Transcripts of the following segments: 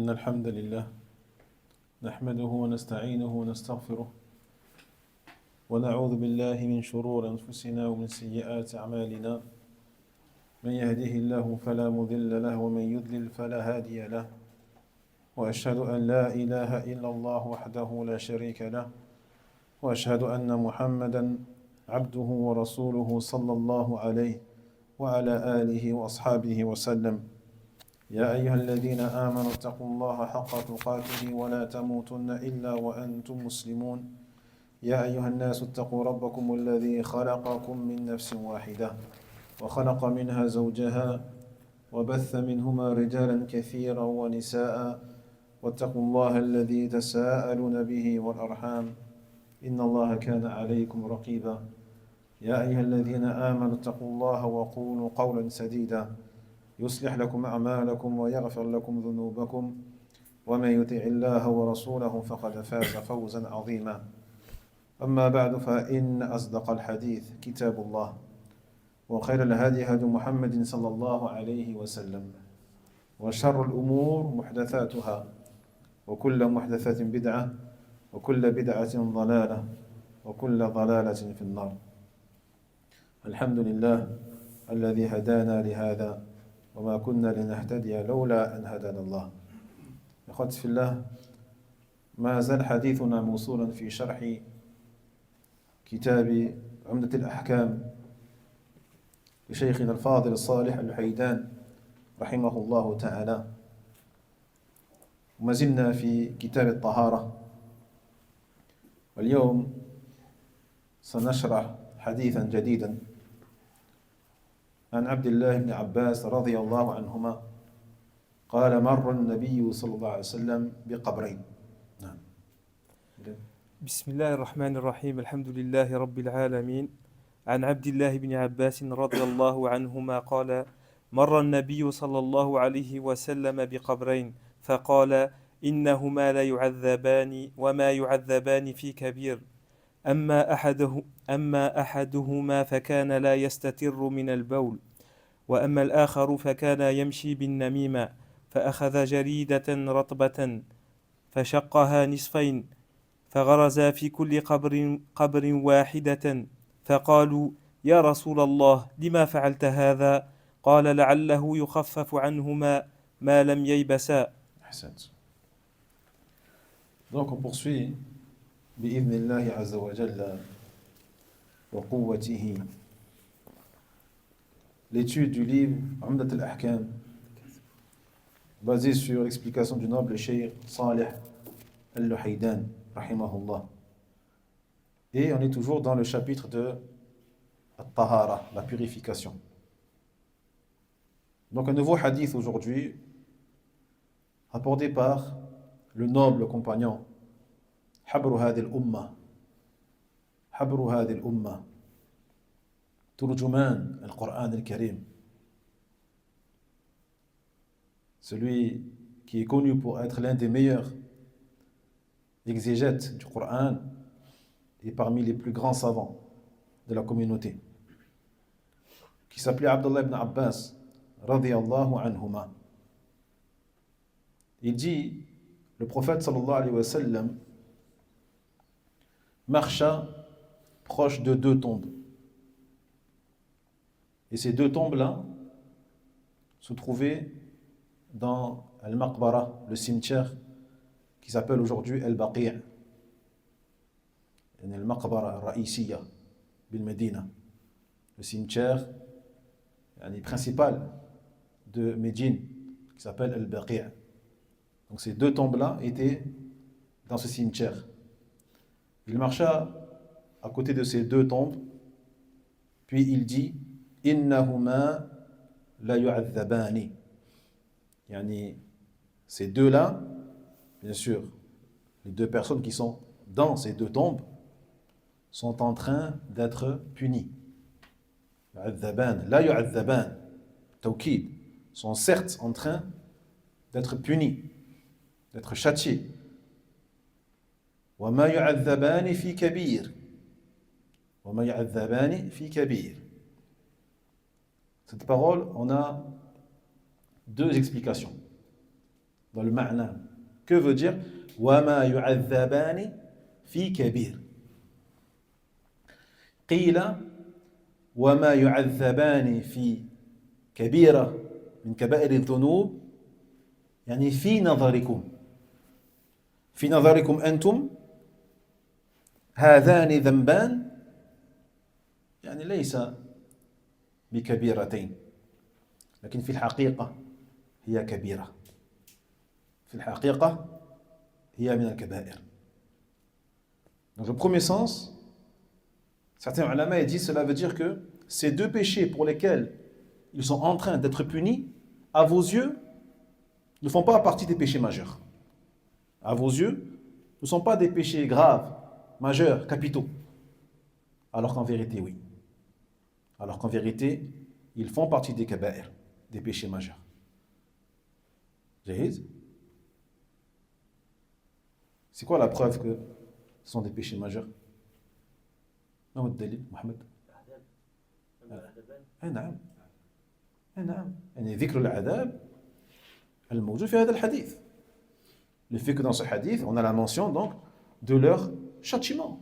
إن الحمد لله نحمده ونستعينه ونستغفره ونعوذ بالله من شرور أنفسنا ومن سيئات أعمالنا من يهده الله فلا مضل له ومن يضلل فلا هادي له وأشهد أن لا إله إلا الله وحده لا شريك له وأشهد أن محمدا عبده ورسوله صلى الله عليه وعلى آله وأصحابه وسلم يا أيها الذين آمنوا اتقوا الله حق تقاته ولا تموتن إلا وأنتم مسلمون يا أيها الناس اتقوا ربكم الذي خلقكم من نفس واحدة وخلق منها زوجها وبث منهما رجالا كثيرا ونساء واتقوا الله الذي تساءلون به والأرحام إن الله كان عليكم رقيبا يا أيها الذين آمنوا اتقوا الله وقولوا قولا سديدا يصلح لكم أعمالكم ويغفر لكم ذنوبكم ومن يطع الله ورسوله فقد فاز فوزا عظيما أما بعد فإن أصدق الحديث كتاب الله وخير الهدي هدي محمد صلى الله عليه وسلم وشر الأمور محدثاتها وكل محدثة بدعة وكل بدعة ضلالة وكل ضلالة في النار الحمد لله الذي هدانا لهذا وما كنا لنهتدي لولا أن هدانا الله إخوتي في الله ما زال حديثنا موصولا في شرح كتاب عمدة الأحكام لشيخنا الفاضل الصالح الحيدان رحمه الله تعالى وما زلنا في كتاب الطهارة واليوم سنشرح حديثا جديدا عن عبد الله بن عباس رضي الله عنهما قال مر النبي صلى الله عليه وسلم بقبرين نعم. بسم الله الرحمن الرحيم الحمد لله رب العالمين عن عبد الله بن عباس رضي الله عنهما قال مر النبي صلى الله عليه وسلم بقبرين فقال إنهما لا يعذبان وما يعذبان في كبير أما أحدهما فكان لا يستتر من البول وأما الآخر فكان يمشي بالنميمة فأخذ جريدة رطبة فشقها نصفين فغرز في كل قبر واحدة فقالوا يا رسول الله لما فعلت هذا قال لعله يخفف عنهما ما لم ييبسا. Donc on poursuit بإذن الله عز وجل وقوته l'étude du livre Umdat al-Ahkam basé sur l'explication du noble cheikh Salih al-Luhaydan rahimahullah. Et on est toujours dans le chapitre de At-Tahara, la purification. Donc un nouveau hadith aujourd'hui rapporté par le noble compagnon حبر هذه الأمة حبر هذه الأمة ترجمان القرآن الكريم, celui qui est connu pour être l'un des meilleurs exégètes du Coran et parmi les plus grands savants de la communauté, qui s'appelait Abdullah ibn Abbas radiyallahu anhuma. Il dit, le prophète sallallahu alayhi wa sallam marcha proche de deux tombes. Et ces deux tombes-là se trouvaient dans Al-Maqbara, le cimetière qui s'appelle aujourd'hui Al-Baqi', Al-Maqbara Al-Ra'isiya bil Medina, le cimetière principal de Médine qui s'appelle Al-Baqi'. Donc ces deux tombes-là étaient dans ce cimetière. Il marcha à côté de ces deux tombes, puis il dit Innahuma la yu'adhabani. Yani, ces deux-là, bien sûr, les deux personnes qui sont dans ces deux tombes sont en train d'être punies. Yu'adhaban, la yu'adhaban, tawkid, sont certes en train d'être punis, d'être châtiés. وما يعذبان في كبير وما يعذبان في كبير. Cette parole, on a deux explications. dans le ma'na. Que veut dire وَمَا يُعَذَّبَانِ فِي كَبِيرٍ قِيلَ وَمَا يُعَذَّبَانِ فِي كَبِيرَةٍ من كبائر الذنوب يعني في نظركم أنتم هذان ذنبان يعني ليس بكبيرتين لكن في الحقيقة هي كبيرة في الحقيقة هي من الكبائر. Donc le premier sens, certains ulama disent cela veut dire que ces deux péchés pour lesquels ils sont en train d'être punis, à vos yeux, ne font pas partie des péchés majeurs. À vos yeux, ne sont pas des péchés graves, majeurs, capitaux. Alors qu'en vérité, oui. Alors qu'en vérité, ils font partie des kaba'ir, des péchés majeurs. Jahid? C'est quoi la preuve que ce sont des péchés majeurs? ما هو الدليل محمد؟ نعم نعم يعني ذكر العذاب الموجود في هذا الحديث. Le fait que dans ce hadith, on a la mention donc de leur châtiment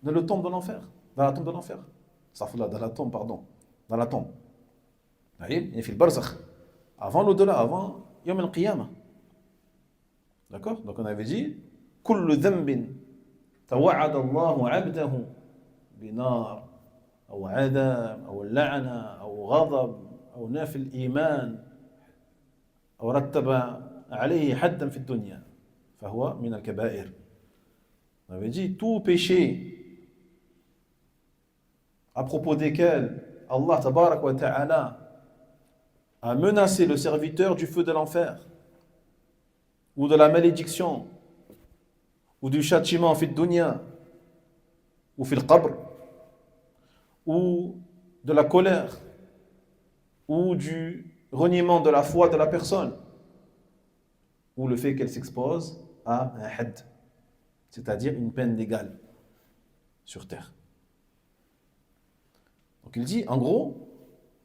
dans le tombe de l'enfer, dans la tombe de l'enfer. Dans la tombe, pardon, dans la tombe. Il y a le barzakh, avant l'au-delà, avant Yom al-Qiyamah. D'accord? Donc on avait dit كل ذنب توعد الله عبده بنار أو عذاب أو لعنة أو غضب أو نفي الإيمان أو رتب عليه حدا في الدنيا فهو من الكبائر. On avait dit tout péché à propos desquels Allah tabarak wa ta'ala a menacé le serviteur du feu de l'enfer ou de la malédiction ou du châtiment fi dunya ou fi al-qabr ou de la colère ou du reniement de la foi de la personne ou le fait qu'elle s'expose à un had, c'est-à-dire une peine légale sur terre. Donc il dit, en gros,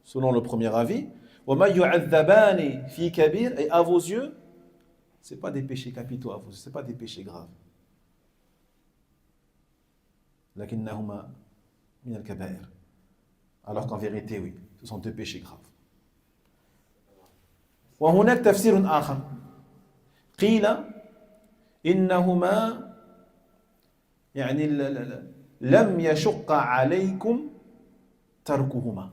selon le premier avis, وَمَا يُعَذَّبَانِ فِي كَبِيرٍ, et à vos yeux, ce n'est pas des péchés capitaux à vos yeux, ce n'est pas des péchés graves. لكنهما من الكبائر. Alors qu'en vérité, oui, ce sont deux péchés graves. وهناك تفسير آخر قيل إنهما يعني لم يشق عليكم تركهما.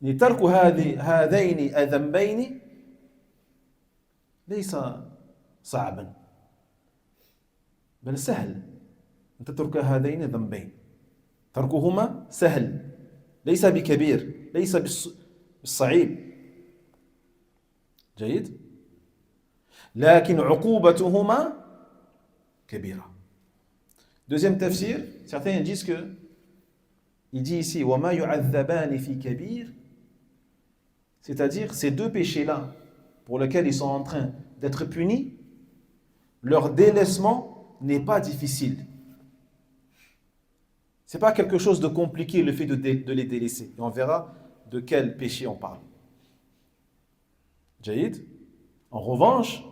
ترك هذين الذنبين ليس صعبا بل سهل أن تترك هذين الذنبين. تركهما سهل ليس بكبير ليس بالصعيب. جيد؟ لكن عقوبتهما كبيرة. Deuxième tafsir, certains disent que il dit ici وَمَا يُعَذَّبَانِ فِي كَبِيرٍ, c'est-à-dire ces deux péchés-là pour lesquels ils sont en train d'être punis, leur délaissement n'est pas difficile. C'est pas quelque chose de compliqué le fait de les délaisser. Et on verra de quel péché on parle. Jaïd. En revanche,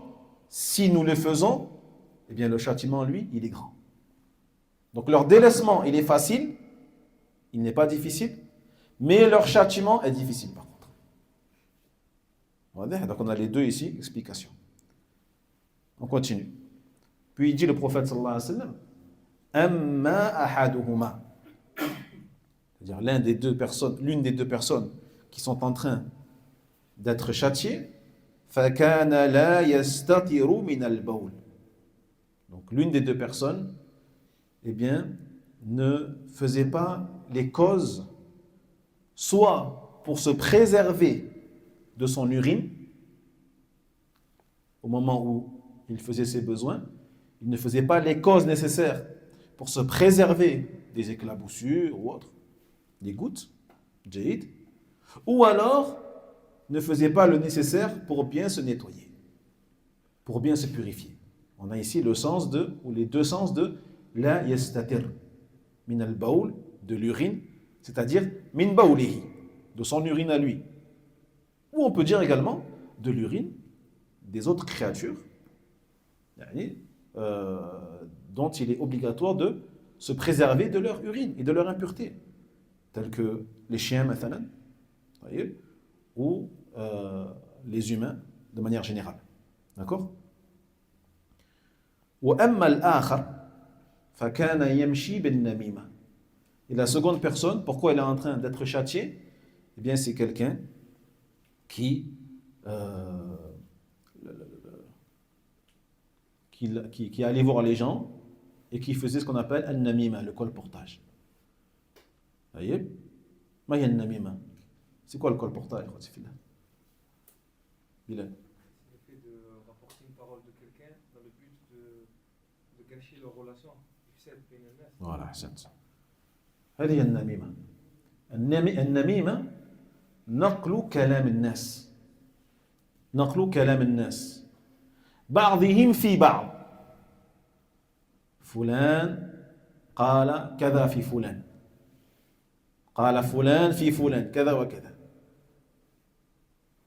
si nous le faisons, eh bien le châtiment, lui, il est grand. Donc leur délaissement, il est facile, il n'est pas difficile, mais leur châtiment est difficile par contre. Donc on a les deux ici, explication. On continue. Puis il dit le prophète sallallahu alayhi wa sallam, amma ahaduhuma, c'est-à-dire l'une des deux personnes qui sont en train d'être châtiées, فَكَانَ لَا يَسْتَطِرُ مِنَ الْبَوْلِ. Donc l'une des deux personnes, eh bien, ne faisait pas les causes, soit pour se préserver de son urine, au moment où il faisait ses besoins, il ne faisait pas les causes nécessaires pour se préserver des éclaboussures ou autres, des gouttes, jaïd, ou alors ne faisait pas le nécessaire pour bien se nettoyer, pour bien se purifier. On a ici le sens de, ou les deux sens de la yastatir, min al-bawl, de l'urine, c'est-à-dire min bawlihi, de son urine à lui. Ou on peut dire également de l'urine des autres créatures dont il est obligatoire de se préserver de leur urine et de leur impureté, tels que les chiens, mathalan, ou les humains de manière générale. D'accord? وأما الآخر فكان يمشي بالنميمة. Et la seconde personne, pourquoi elle est en train d'être châtiée? Eh bien, c'est quelqu'un qui allait voir les gens et qui faisait ce qu'on appelle al-namima, le colportage. Vous voyez? Ma hiya al-namima? C'est quoi le colportage? Bilal. C'est le fait de rapporter une parole de quelqu'un dans le but de gâcher leur relation. Voilà, أحسنت. هذه النميمة. النميمة نقل كلام الناس. نقل كلام الناس. بعضهم في بعض. فلان قال كذا في فلان. قال فلان في فلان كذا وكذا.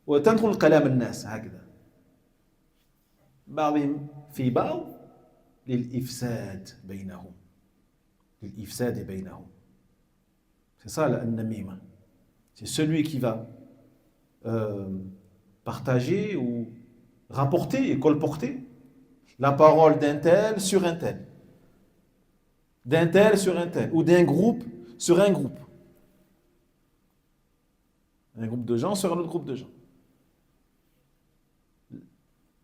وتنقل كلام الناس هكذا. بعضهم في بعض للإفساد بينهم. للإفساد بينهم. C'est ça la namima. C'est celui qui va partager ou rapporter et colporter la parole d'un tel sur un tel. D'un tel sur un tel. Ou d'un groupe sur un groupe. Un groupe de gens sur un autre groupe de gens.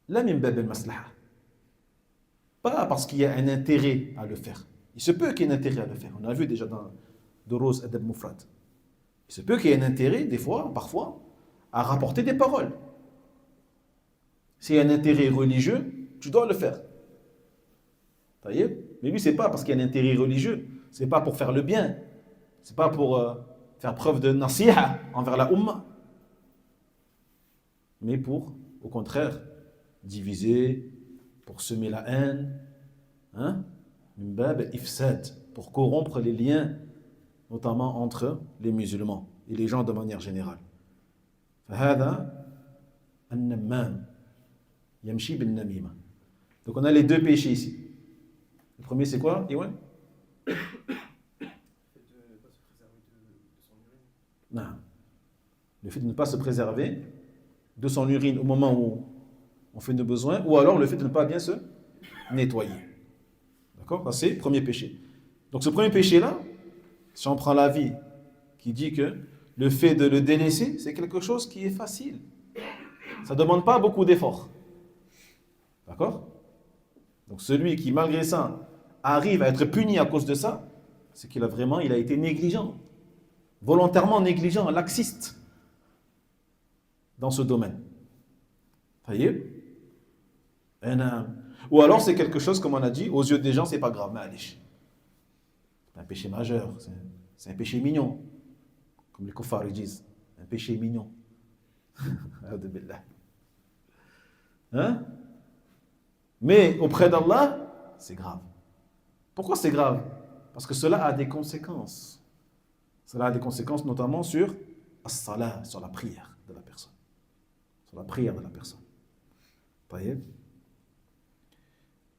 La min bab al-maslaha. Pas parce qu'il y a un intérêt à le faire. Il se peut qu'il y ait un intérêt à le faire. On a vu déjà dans Durus Adab Mufrad. Il se peut qu'il y ait un intérêt, des fois, parfois, à rapporter des paroles. S'il y a un intérêt religieux, tu dois le faire. Vous voyez? Mais lui, c'est pas parce qu'il y a un intérêt religieux. C'est pas pour faire le bien. C'est pas pour faire preuve de nasiha envers la umma. Mais pour, au contraire, diviser, pour semer la haine, pour corrompre les liens, notamment entre les musulmans et les gens de manière générale. Donc on a les deux péchés ici. Le premier c'est quoi, Iwan? Le fait de ne pas se préserver de son urine au moment où on fait nos besoins, ou alors le fait de ne pas bien se nettoyer. D'accord? C'est le premier péché. Donc ce premier péché-là, si on prend l'avis qui dit que le fait de le délaisser, c'est quelque chose qui est facile. Ça ne demande pas beaucoup d'efforts. D'accord? Donc celui qui, malgré ça, arrive à être puni à cause de ça, c'est qu'il a été négligent. Volontairement négligent, laxiste dans ce domaine. Vous voyez? Ou alors c'est quelque chose, comme on a dit, aux yeux des gens, c'est pas grave, mais c'est un péché majeur, c'est un péché mignon. Comme les kuffars disent, un péché mignon. Mais auprès d'Allah, c'est grave. Pourquoi c'est grave? Parce que cela a des conséquences. Cela a des conséquences notamment sur as-salah, sur la prière de la personne. Sur la prière de la personne. Vous voyez?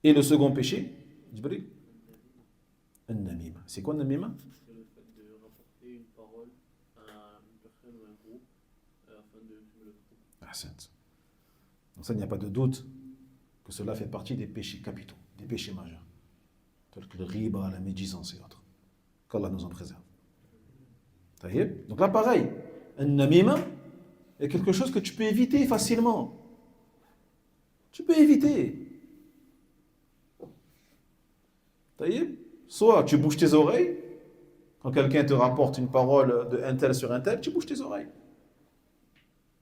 Et le second péché, Jibril, An-namima. C'est quoi An-namima? C'est le fait de rapporter une parole à une personne ou un groupe afin de le groupe. Donc ça, il n'y a pas de doute que cela fait partie des péchés capitaux, des péchés majeurs, tels que le riba, la médisance et autres. Qu'Allah nous en préserve. Donc là, pareil, An-namima est quelque chose que tu peux éviter facilement. Tu peux éviter. Soit tu bouges tes oreilles, quand quelqu'un te rapporte une parole de un tel sur un tel, tu bouges tes oreilles.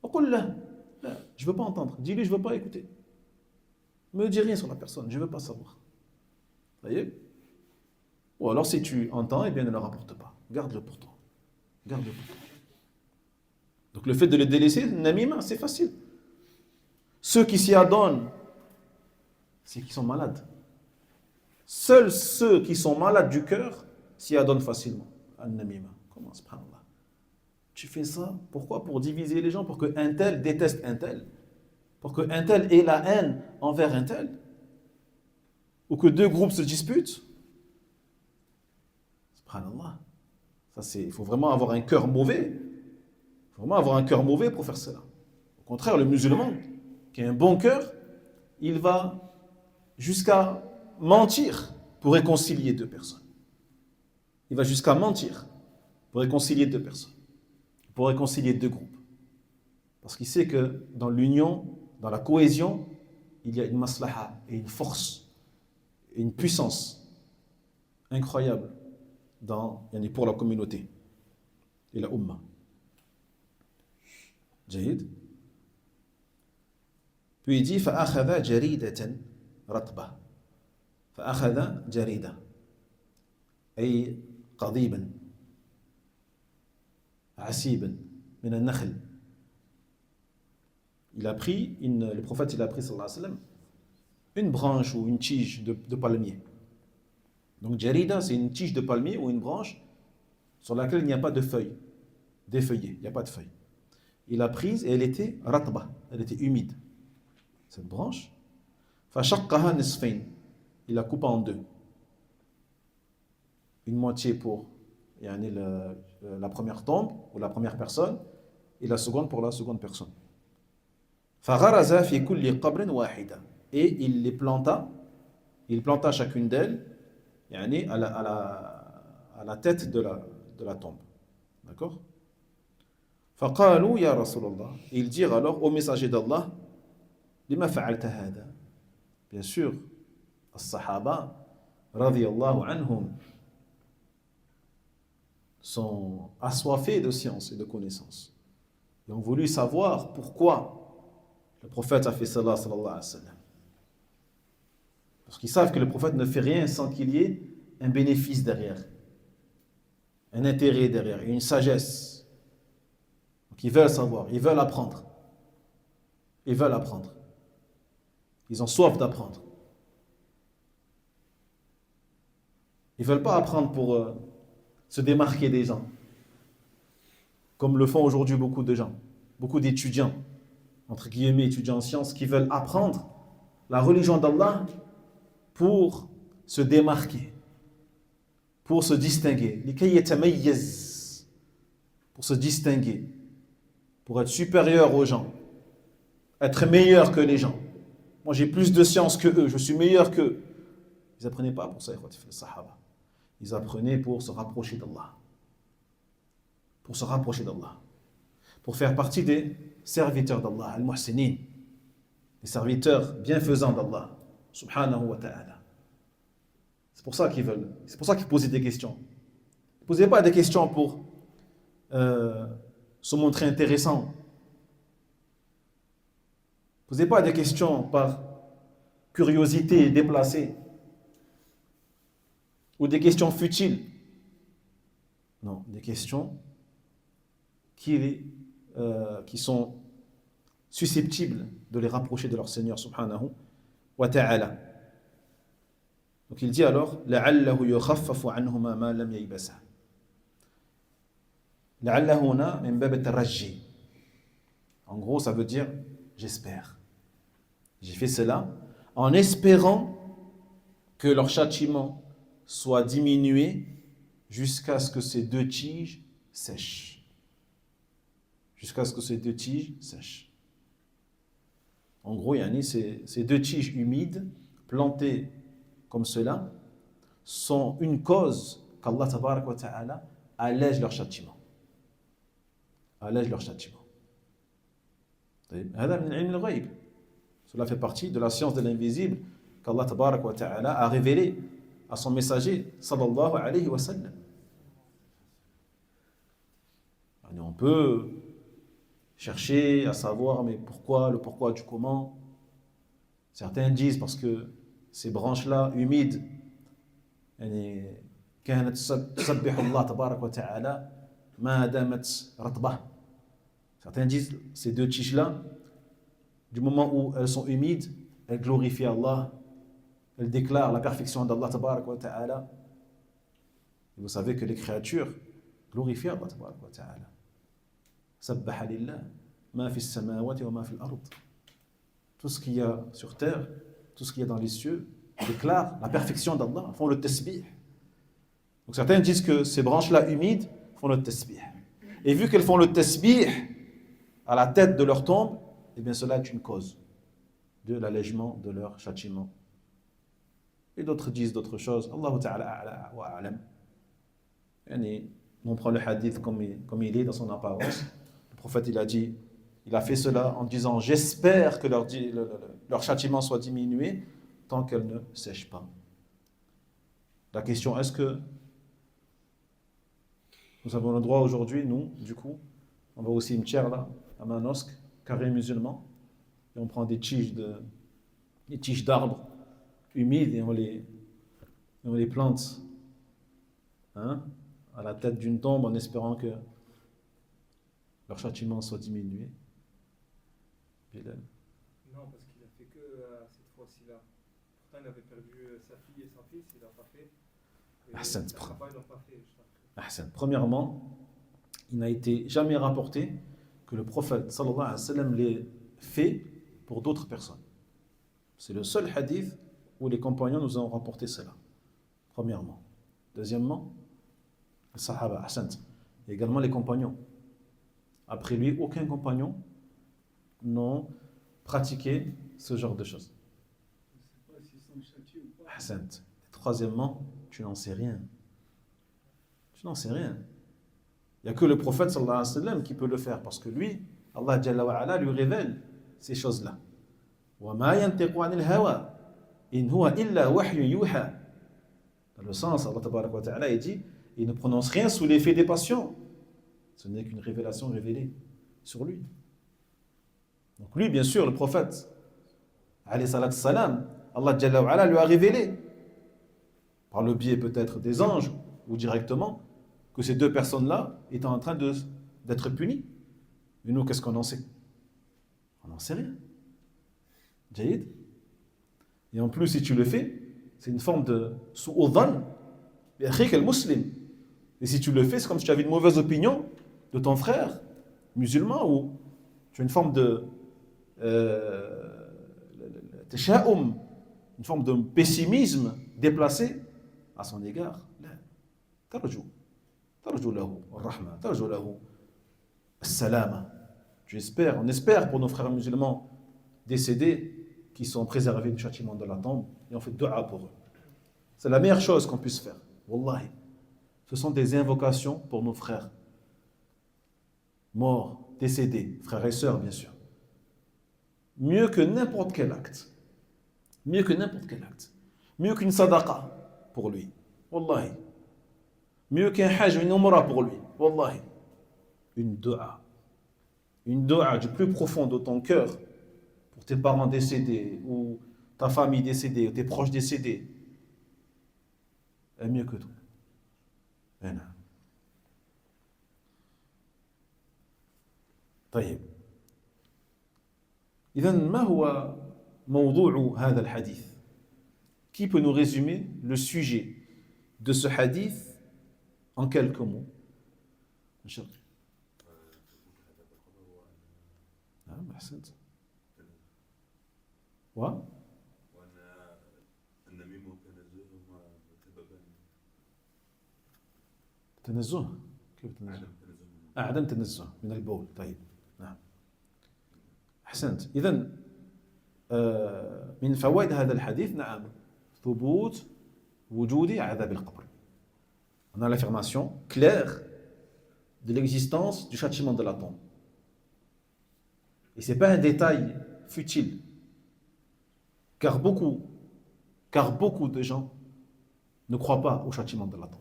Je ne veux pas entendre. Dis-lui, je ne veux pas écouter. Ne me dis rien sur la personne, je ne veux pas savoir. Vous voyez? Ou alors si tu entends, eh bien ne le rapporte pas. Garde-le pour toi. Garde-le pour toi. Donc le fait de le délaisser, namima, c'est facile. Ceux qui s'y adonnent, c'est qu'ils sont malades. Seuls ceux qui sont malades du cœur s'y adonnent facilement. An-namima. Comment, subhanallah? Tu fais ça, pourquoi? Pour diviser les gens, pour qu'un tel déteste un tel. pour qu'un tel ait la haine envers un tel, ou que deux groupes se disputent. Subhanallah. Il faut vraiment avoir un cœur mauvais. Il faut vraiment avoir un cœur mauvais pour faire cela. Au contraire, le musulman qui a un bon cœur, il va jusqu'à mentir pour réconcilier deux personnes. Il va jusqu'à mentir pour réconcilier deux personnes, pour réconcilier deux groupes. Parce qu'il sait que dans l'union, dans la cohésion, il y a une maslaha et une force et une puissance incroyable pour la communauté et la umma. جيد. Puis il dit فأخذ جريدة رطبة. فأخذ جريدة أي قضيبا عسيبا من النخل. Le prophète il a pris sallallahu alayhi wa sallam une branche ou une tige de palmier. Donc jarida c'est une tige de palmier ou une branche sur laquelle il n'y a pas de feuilles, défeuillées, il n'y a pas de feuilles. Il l'a prise et elle était ratba, elle était humide. Cette branche, فشقها نصفين, il la coupe en deux. Une moitié pour la première tombe ou la première personne et la seconde pour la seconde personne. فغرز في كل قبر واحدة, et il planta chacune d'elles à la tête de la tombe. D'accord? فقالوا يا رسول الله, ils dirent alors au messager d'Allah, لما فعلت هذا? Bien sûr, as-sahaba radiyallahu anhum sont assoiffés de science et de connaissances. Ils ont voulu savoir pourquoi le prophète a fait cela, sallallahu alayhi wa sallam. Parce qu'ils savent que le prophète ne fait rien sans qu'il y ait un bénéfice derrière, un intérêt derrière, une sagesse. Donc ils veulent savoir, ils veulent apprendre. Ils veulent apprendre. Ils ont soif d'apprendre. Ils ne veulent pas apprendre pour se démarquer des gens, comme le font aujourd'hui beaucoup de gens, beaucoup d'étudiants, entre guillemets étudiants en sciences, qui veulent apprendre la religion d'Allah pour se démarquer, pour se distinguer, pour se distinguer, pour être supérieur aux gens, être meilleur que les gens. Moi j'ai plus de science que eux, je suis meilleur qu'eux. Ils n'apprenaient pas pour ça, les sahaba. Ils apprenaient pour se rapprocher d'Allah. Pour se rapprocher d'Allah. Pour faire partie des serviteurs d'Allah, al-muhsinin, les serviteurs bienfaisants d'Allah, subhanahu wa ta'ala. C'est pour ça qu'ils veulent, c'est pour ça qu'ils posaient des questions. Ils ne posaient pas des questions pour se montrer intéressants. Ne posez pas des questions par curiosité déplacée ou des questions futiles. Non, des questions qui sont susceptibles de les rapprocher de leur Seigneur subhanahu wa ta'ala. Donc il dit alors لَعَلَّهُ يُخَفَّفُ عَنْهُمَا مَا لَمْ يَيْبَسَهُ. لَعَلَّ هُنَا مِنْ بَابِ التَّرَجِّي. En gros, ça veut dire j'espère. J'ai fait cela en espérant que leur châtiment soit diminué jusqu'à ce que ces deux tiges sèchent. Jusqu'à ce que ces deux tiges sèchent. En gros, ces deux tiges humides, plantées comme cela, sont une cause qu'Allah tabarak wa ta'ala allège leur châtiment. Allège leur châtiment. Cela fait partie de la science de l'invisible qu'Allah tabarak wa ta'ala a révélé à son messager sallallahu alayhi wa sallam. On peut chercher à savoir mais pourquoi, le pourquoi du comment. Certains disent parce que ces branches-là humides كانت تسبح الله تبارك وتعالى ما دامت رطبة. Certains disent ces deux tiges-là, du moment où elles sont humides, elles glorifient Allah, elles déclarent la perfection d'Allah tabarak wa ta'ala. Et vous savez que les créatures glorifient Allah tabarak wa ta'ala. Sabbaha lillah ma fi as-samawati wa ma fi al-ard. tout ce qu'il y a sur terre, tout ce qu'il y a dans les cieux, déclarent la perfection d'Allah, font le tasbih. Donc certains disent que ces branches-là humides font le tasbih. Et vu qu'elles font le tasbih à la tête de leur tombe, eh bien cela est une cause de l'allègement de leur châtiment. Et d'autres disent d'autres choses. Allahu ta'ala a'la wa a'lam. On prend le hadith comme il est dans son apparence. Le prophète il a dit, il a fait cela en disant j'espère que leur châtiment soit diminué tant qu'elle ne sèche pas. La question, est-ce que nous avons le droit aujourd'hui, nous, du coup, on va au cimetière là, à Manosque, carré musulman, et on prend des tiges d'arbres humides et on les plante à la tête d'une tombe en espérant que leur châtiment soit diminué. Bilal. Non, parce qu'il a fait que cette fois-ci-là. Pourtant, il avait perdu sa fille et son fils, il n'a pas fait. Ahsan. Sa femme, ils n'ont pas fait. Ahsan. Premièrement, il n'a été jamais rapporté que le prophète sallallahu alayhi wa sallam l'ait fait pour d'autres personnes. C'est le seul hadith où les compagnons nous ont rapporté cela. Premièrement. Deuxièmement, les sahaba, ahsan. Et également les compagnons. Après lui, aucun compagnon n'ont pratiqué ce genre de choses. Ahsan. Troisièmement, tu n'en sais rien. Tu n'en sais rien. Il n'y a que le prophète sallallahu alayhi wa sallam qui peut le faire parce que lui, Allah Jalla wa ala lui révèle ces choses-là. Wa ma yantiqu anil hawa in huwa illa wahyun yuha. Dans le sens, Allah tabaraka wa ta'ala il dit, il ne prononce rien sous l'effet des passions. Ce n'est qu'une révélation révélée sur lui. Donc lui, bien sûr, le prophète, alayhi salatu salam, Allah Jalla wa ala lui a révélé, par le biais peut-être des anges ou directement, que ces deux personnes-là étaient en train d'être punies. Et nous, qu'est-ce qu'on en sait? On n'en sait rien. Jaïd. Et en plus, si tu le fais, c'est une forme de su'udhan bi akhika al-muslim. Et si tu le fais, c'est comme si tu avais une mauvaise opinion de ton frère musulman ou tu as une forme de tasha'um, une forme de pessimisme déplacé à son égard. Là, tarju lahu ar-rahma, tarju lahu as-salama. On espère pour nos frères musulmans décédés qui sont préservés du châtiment de la tombe et on fait dua pour eux. C'est la meilleure chose qu'on puisse faire. Wallahi. Ce sont des invocations pour nos frères morts, décédés, frères et sœurs bien sûr. Mieux que n'importe quel acte. Mieux que n'importe quel acte. Mieux qu'une sadaqa pour lui. Wallahi. Mieux qu'un hajj, une umrah pour lui. Wallahi. Une dua. Une dua du plus profond de ton cœur pour tes parents décédés ou ta famille décédée ou tes proches décédés est mieux que tout. طيب إذا ما هو موضوع هذا الحديث؟ Qui peut nous résumer le sujet de ce hadith en quelques mots? أحسنت. تنزه كيف تنزه؟ عدم تنزه من البول. طيب نعم أحسنت. إذن من فوائد هذا الحديث نعم ثبوت وجود عذاب القبر. On a l'affirmation claire de l'existence du châtiment de la tombe. Et ce n'est pas un détail futile. Car beaucoup de gens ne croient pas au châtiment de la tombe.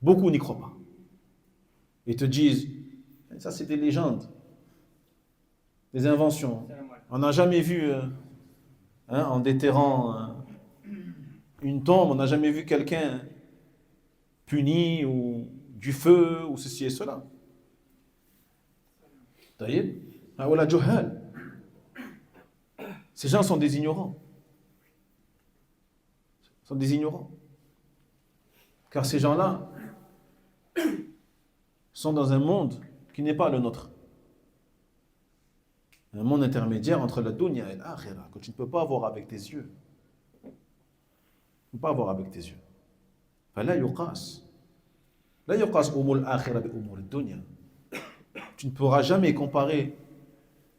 Beaucoup n'y croient pas. Et te disent, ça c'est des légendes, des inventions. On n'a jamais vu, en déterrant une tombe, on n'a jamais vu quelqu'un puni ou du feu ou ceci et cela. طيب هؤلاء جهال. Ces gens sont des ignorants. Sont des ignorants. Car ces gens-là sont dans un monde qui n'est pas le nôtre. un monde intermédiaire entre la dunya et l'akhira, que tu ne peux pas voir avec tes yeux. Tu ne peux pas voir avec tes yeux. فلا يقاس لا يقاس أمور الآخرة بأمور الدنيا. Tu ne pourras jamais comparer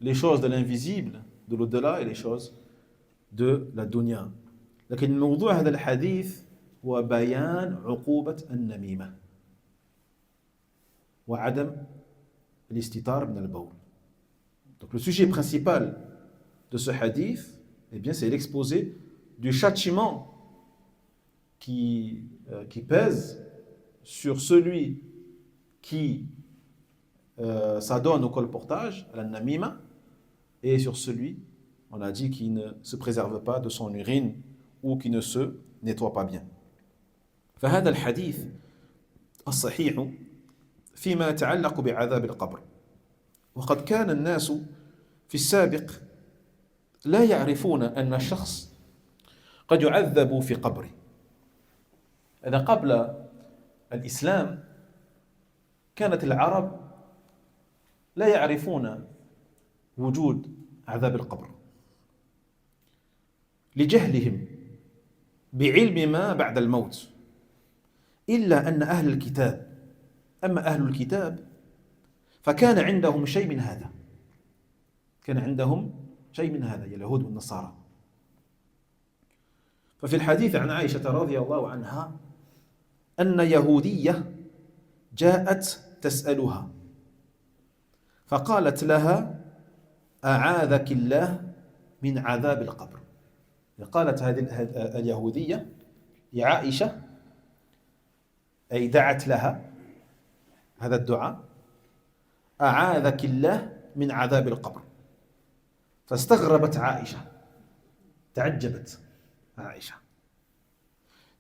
les choses de l'invisible, de l'au-delà, et les choses de la dunya. لكن موضوع هذا الحديث هو بيان عقوبة النميمة وعدم الاستتار من البول. Donc le sujet principal de ce hadith, eh bien, c'est l'exposé du châtiment qui pèse sur celui qui s'adonne au colportage, à la namima, et sur celui, on a dit, qui ne se préserve pas de son urine ou qui ne se nettoie pas bien. فهذا الحديث الصحيح فيما يتعلق بعذاب القبر. وقد كان الناس في السابق لا يعرفون أن الشخص قد يعذب في قبره. إذا قبل الإسلام كانت العرب لا يعرفون وجود عذاب القبر لجهلهم بعلم ما بعد الموت، إلا أن أهل الكتاب، أما أهل الكتاب فكان عندهم شيء من هذا، كان عندهم شيء من هذا اليهود والنصارى. ففي الحديث عن عائشة رضي الله عنها أن يهودية جاءت تسألها فقالت لها أعاذك الله من عذاب القبر. قالت هذه اليهودية لعائشة، أي دعت لها هذا الدعاء، أعاذك الله من عذاب القبر. فاستغربت عائشة، تعجبت عائشة،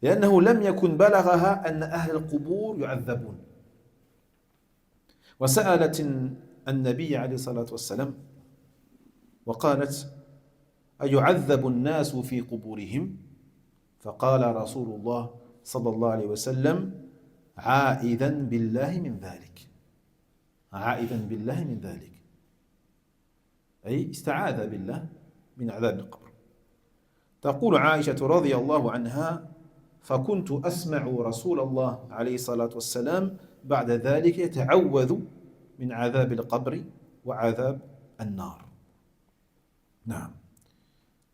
لأنه لم يكن بلغها أن أهل القبور يعذبون. وسألت النبي عليه الصلاة والسلام وقالت أيعذب الناس في قبورهم؟ فقال رسول الله صلى الله عليه وسلم عائذا بالله من ذلك، عائذا بالله من ذلك، أي استعاذ بالله من عذاب القبر. تقول عائشة رضي الله عنها فكنت أسمع رسول الله عليه الصلاة والسلام بعد ذلك يتعوذ من عذاب القبر وعذاب النار. نعم.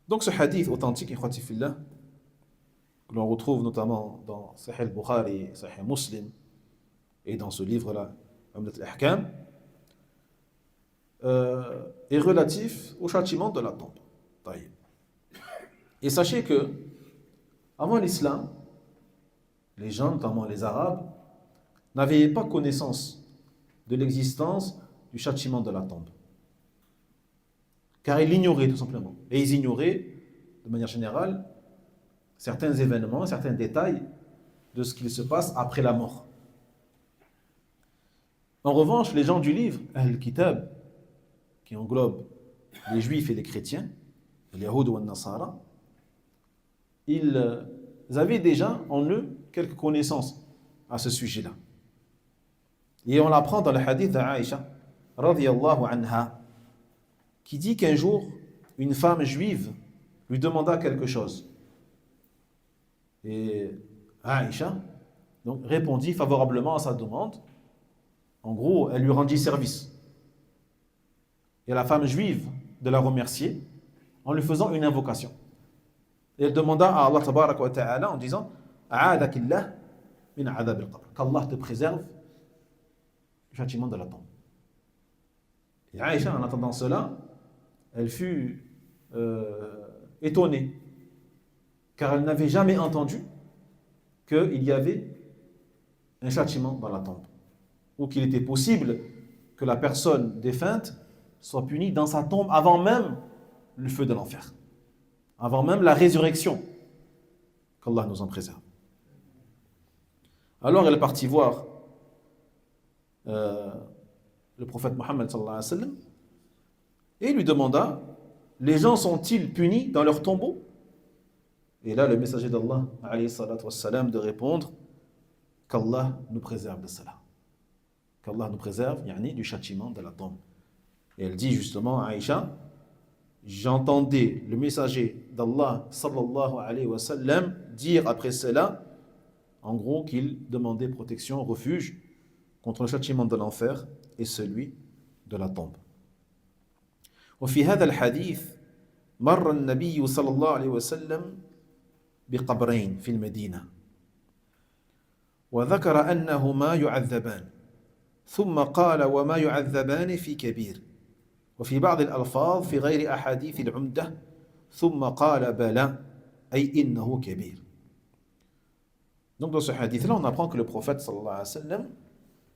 Donc ce hadith authentique, ikhwati fillah, que l'on retrouve notamment dans Sahih al-Bukhari, Sahih Muslim, et dans ce livre-là, Umdat al-Ahkam, est relatif au châtiment de la tombe. Et sachez que, avant l'islam, les gens, notamment les Arabes, n'avaient pas connaissance de l'existence du châtiment de la tombe. Car ils l'ignoraient tout simplement. Et ils ignoraient, de manière générale, certains événements, certains détails de ce qu'il se passe après la mort. En revanche, les gens du livre, Ahl-Kitab, qui englobe les juifs et les chrétiens, les Yahoud ou les Nasara, ils avaient déjà en eux quelques connaissances à ce sujet-là. Et on l'apprend dans le hadith d'Aïcha, radiyallahu anha, qui dit qu'un jour, une femme juive lui demanda quelque chose. Et Aïcha donc, répondit favorablement à sa demande. En gros, elle lui rendit service. Et la femme juive de la remercier en lui faisant une invocation. Et elle demanda à Allah tabarak wa ta'ala en disant A'adakillah min adab al-qabr. Qu'Allah te préserve du châtiment de la tombe. Et Aïcha, en attendant cela, elle fut étonnée, car elle n'avait jamais entendu qu'il y avait un châtiment dans la tombe, ou qu'il était possible que la personne défunte soit punie dans sa tombe avant même le feu de l'enfer, avant même la résurrection, qu'Allah nous en préserve. Alors elle est partie voir le prophète Mohammed sallallahu alayhi wa sallam et lui demanda, les gens sont-ils punis dans leur tombeau? Et là le messager d'Allah alayhi salatu wassalam de répondre qu'Allah nous préserve de cela, qu'Allah nous préserve yani, du châtiment de la tombe. Et elle dit justement à Aïcha, j'entendais le messager d'Allah sallallahu alayhi wa sallam dire après cela, en gros, qu'il demandait protection, refuge contre le châtiment de l'enfer et celui de la tombe. وفي هذا الحديث مر النبي صلى الله عليه وسلم بقبرين في المدينة وذكر أنهما يعذبان ثم قال وما يعذبان في كبير وفي بعض الألفاظ في غير أحاديث العمدة ثم قال بلى أي إنه كبير. Donc dans ce hadith-là, on apprend que le prophète sallallahu alayhi wa sallam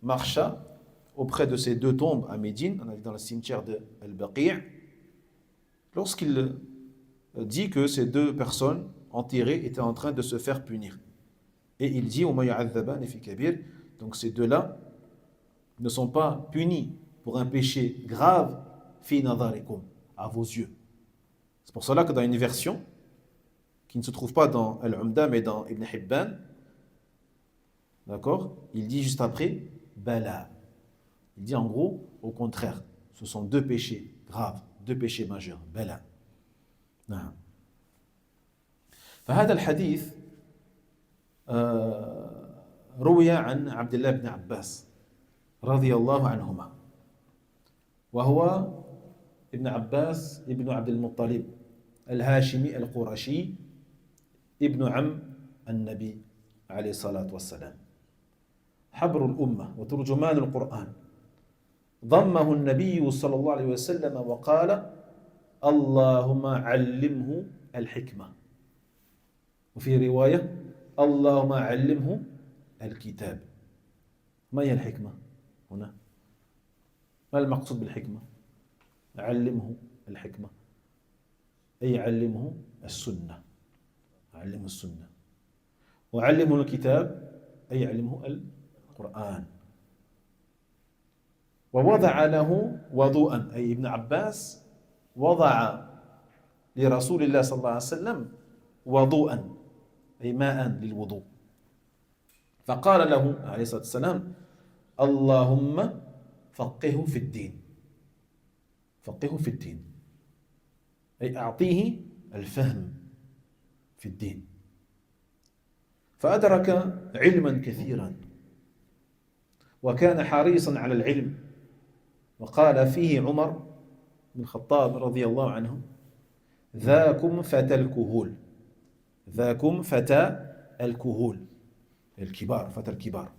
marcha auprès de ces deux tombes à Médine, on a dit dans le cimetière de Al-Baqi', lorsqu'il dit que ces deux personnes enterrées étaient en train de se faire punir. Et il dit وَمَا يُعَذَّبَانِ فِي كَبِيرٍ. Donc ces deux-là ne sont pas punis pour un péché grave fi nadharikum, à vos yeux. C'est pour cela que dans une version qui ne se trouve pas dans Al-Umda mais dans Ibn Hibban, d'accord, il dit juste après bala. Il dit en gros au contraire, ce sont deux péchés graves, deux péchés majeurs. bala. نعم. فهذا الحديث روي عن عبد الله بن عباس رضي الله عنهما وهو ابن عباس ابن عبد المطلب الهاشمي القرشي ابن عم النبي عليه الصلاة والسلام حبر الأمة وترجمان القرآن ضمه النبي صلى الله عليه وسلم وقال اللهم علمه الحكمة وفي رواية اللهم علمه الكتاب. ما هي الحكمة هنا؟ ما المقصود بالحكمة؟ علمه الحكمة أي علمه السنة، علمه السنة، وعلمه الكتاب أي علمه القرآن. ووضع له وضوءا أي ابن عباس وضع لرسول الله صلى الله عليه وسلم وضوءا أي ماء للوضوء، فقال له عليه الصلاة والسلام اللهم فقهه في الدين، فقهه في الدين أي أعطيه الفهم في الدين. فأدرك علما كثيرا وكان حريصا على العلم. وقال فيه عمر بن الخطاب رضي الله عنه ذاكم فتى الكهول، ذاكم فتى الكهول الكبار، فتى الكبار،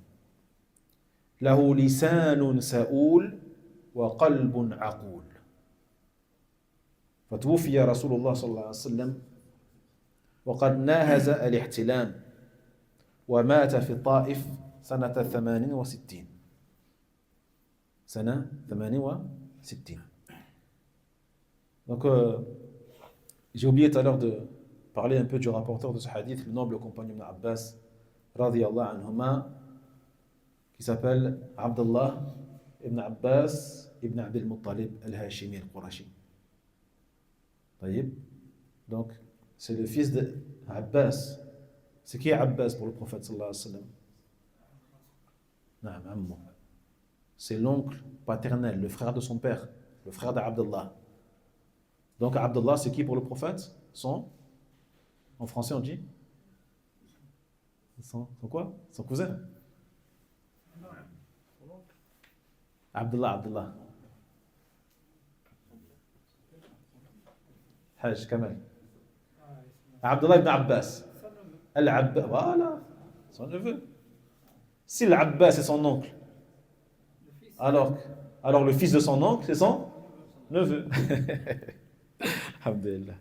له لسان سؤول وقلب عقول. فتوفي رسول الله صلى الله عليه وسلم وقد ناهز الاحتلام ومات في الطائف سنة 68 سنة 68. Donc j'ai oublié tout à l'heure de parler un peu du rapporteur de ce hadith, le noble compagnon Ibn Abbas radiyallahu anhuma, qui s'appelle Abdullah ibn Abbas ibn Abdel Muttalib al-Hashimi al-Qurashi. Donc c'est le fils de Abbas. C'est qui Abbas pour le prophète sallallahu alayhi wa sallam? C'est l'oncle paternel, le frère de son père, le frère d'Abdullah. Donc Abdullah, c'est qui pour le prophète? En français on dit son quoi? Son cousin? Abdullah. Hajj Kamal. Abdullah ibn Abbas. Al-Abbas, voilà, son neveu. Si l'Abbas c'est son oncle, alors le fils de son oncle c'est son neveu. Alhamdulillah.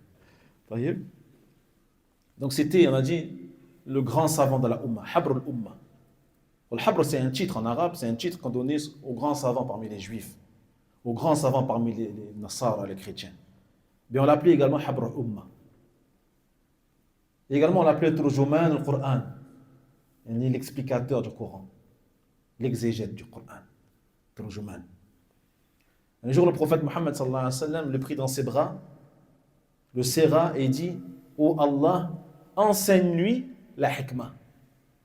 Donc c'était, on a dit, le grand savant de la Ummah, Habr al-Ummah. Le Habr c'est un titre en arabe, c'est un titre qu'on donnait aux grands savants parmi les juifs, aux grands savants parmi les Nassara, les chrétiens. Mais on l'appelait également Habr al-Ummah. Également on l'appelait Turjuman al-Qur'an, l'explicateur du Coran, l'exégète du Coran, Turjuman. Un jour le prophète Mohammed sallallahu alayhi wa sallam le prit dans ses bras, le serra et dit: ô Allah, enseigne-lui la hikmah,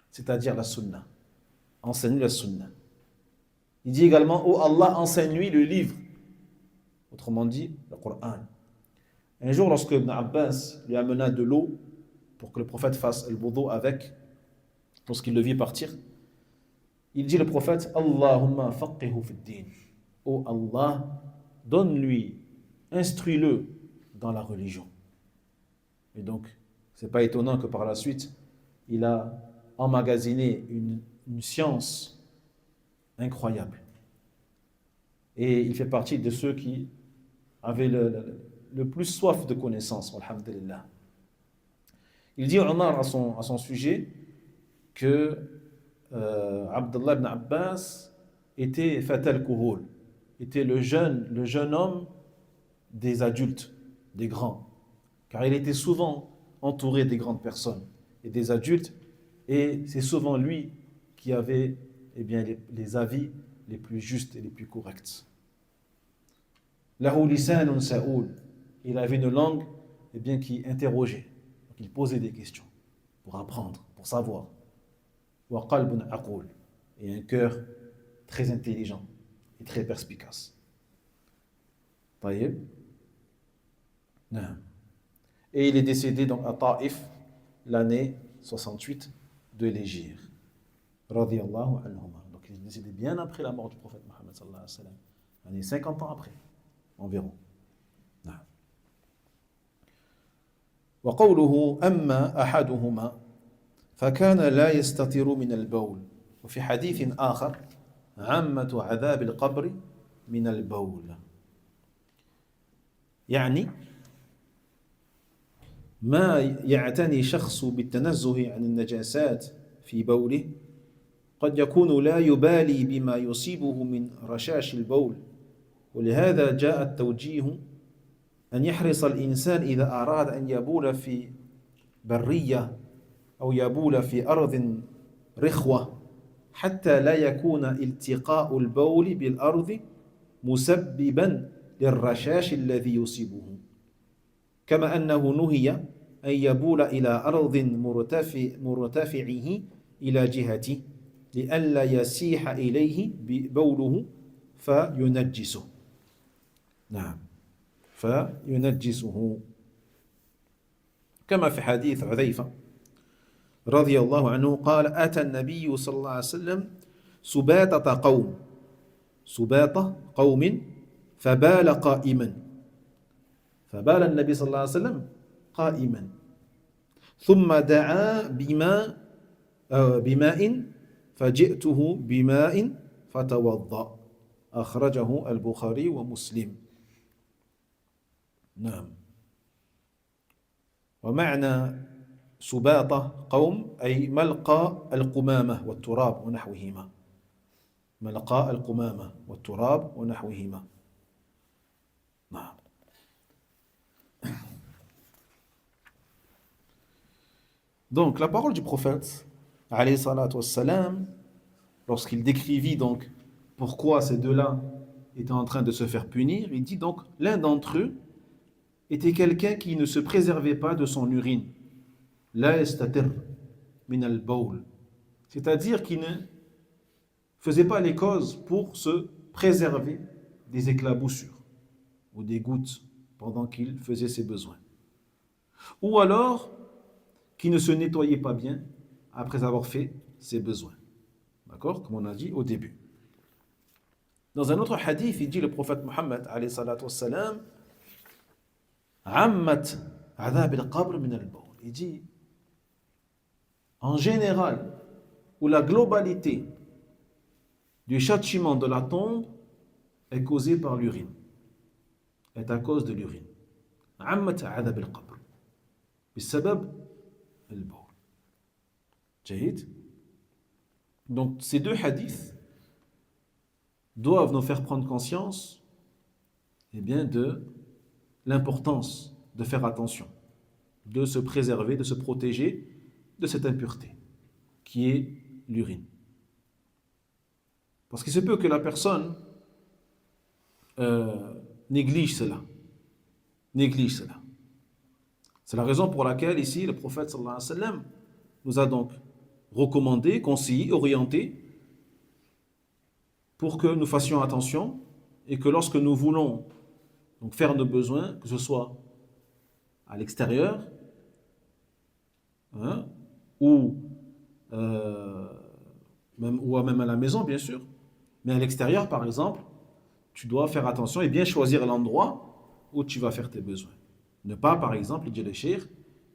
c'est-à-dire la sunna. Enseigne-lui la sunna. Il dit également: ô Allah, enseigne-lui le livre, autrement dit le Coran. Un jour, lorsque Ibn Abbas lui amena de l'eau pour que le prophète fasse le wudu avec, lorsqu'il le vit partir, il dit le prophète, Allahumma faqihu fid din. Oh Allah, donne-lui, instruis-le dans la religion. Et donc, c'est pas étonnant que par la suite, il a emmagasiné une science incroyable. Et il fait partie de ceux qui avaient le plus soif de connaissances, alhamdulillah. Il dit Omar à son sujet que Abdullah ibn Abbas était fatal kuhul, était le jeune homme des adultes, des grands, car il était souvent entouré des grandes personnes et des adultes, et c'est souvent lui qui avait les avis les plus justes et les plus corrects. Lahu lisanun sa'ul, il avait une langue qui interrogeait, il posait des questions pour apprendre, pour savoir. Wa qalbun aqul, et un cœur très intelligent et très perspicace. Taïeb. Et il est décédé donc à Taïf l'année 68 de l'Hégire. Radiyallahu anhuma. Donc il est décédé bien après la mort du prophète Mohammed sallallahu alayhi wa sallam. Année 50 ans après, environ. وقوله أما أحدهما فكان لا يستتر من البول وفي حديث آخر عامة عذاب القبر من البول يعني ما يعتني شخص بالتنزه عن النجاسات في بوله قد يكون لا يبالي بما يصيبه من رشاش البول ولهذا جاء التوجيه أن يحرص الإنسان إذا أراد أن يبول في برية أو يبول في أرض رخوة حتى لا يكون التقاء البول بالأرض مسببا للرشاش الذي يصيبه كما أنه نهي أن يبول إلى أرض مرتفعه إلى جهته لئلا يسيح إليه بوله فينجسه نعم فينجسه كما في حديث عذيفة رضي الله عنه قال أتى النبي صلى الله عليه وسلم سباطة قوم فبال قائما فبال النبي صلى الله عليه وسلم قائما ثم دعا بماء فجئته بماء فتوضأ أخرجه البخاري ومسلم نعم ومعنى سباطة قوم أي ملقى القمامة والتراب ونحوهما ملقى القمامة والتراب ونحوهما نعم Donc la parole du prophète alayhi salatu wassalam, lorsqu'il décrivit donc pourquoi ces deux-là étaient en train de se faire punir, il dit donc l'un d'entre eux était quelqu'un qui ne se préservait pas de son urine. La yastatir min al-bawl. C'est-à-dire qui ne faisait pas les causes pour se préserver des éclaboussures ou des gouttes pendant qu'il faisait ses besoins. Ou alors qui ne se nettoyait pas bien après avoir fait ses besoins. D'accord? Comme on a dit au début. Dans un autre hadith, il dit le prophète Mohammed alayhi salatu wassalam Ammat adhab al-qabr min al-bawl. Il dit en général, ou la globalité du châtiment de la tombe est causée par l'urine, est à cause de l'urine. Ammat adhab al-qabr bisabab al-bawl. Jahid. Donc ces deux hadiths doivent nous faire prendre conscience de l'importance de faire attention, de se préserver, de se protéger de cette impureté qui est l'urine. Parce qu'il se peut que la personne néglige cela. C'est la raison pour laquelle ici le prophète sallallahu alayhi wa sallam nous a donc recommandé, conseillé, orienté pour que nous fassions attention et que lorsque nous voulons Donc faire nos besoins, que ce soit à l'extérieur, hein, ou, même à la maison, bien sûr. Mais à l'extérieur, par exemple, tu dois faire attention et bien choisir l'endroit où tu vas faire tes besoins. Ne pas, par exemple, dit le cheikh,